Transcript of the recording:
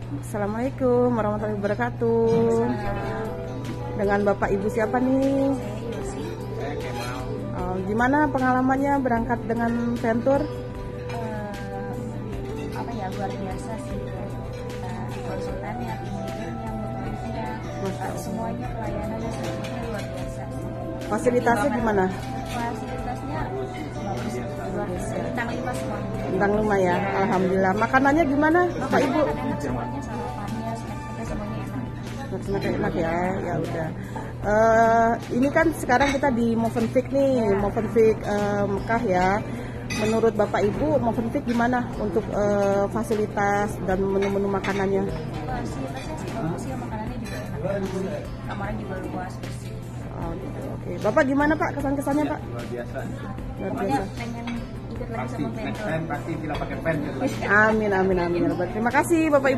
Assalamualaikum warahmatullahi wabarakatuh. Dengan Bapak Ibu siapa nih? Gimana pengalamannya berangkat dengan Venture? Luar biasa sih. Konsultannya, tim leadernya, motornya, semuanya pelayanan dan sebagainya luar biasa sih. Fasilitasnya gimana? Fasilitasnya bagus, luar biasa. Bintang 5 semuanya. Bintang 5 ya, alhamdulillah. Makanannya gimana, Bapak Ibu? Enak semuanya, sarapannya, snacknya semuanya enak. Snack enak ya, ya udah. Ini kan sekarang kita di Movenpick nih, Movenpick Mekah ya. Menurut Bapak Ibu, Movenpick gimana untuk fasilitas dan menu-menu makanannya? Fasilitasnya sih bagus ya, makanannya juga enak. Kamarnya juga luas, bersih. Oh, gitu. Oke. Bapak gimana Pak, kesan-kesannya Pak? Luar biasa. Luar Pokoknya biasa. pengen ikut lagi Pasti sama next Venture. time pasti bila pakai pen gitu. Amin, amin, amin. Terima kasih Bapak Ibu.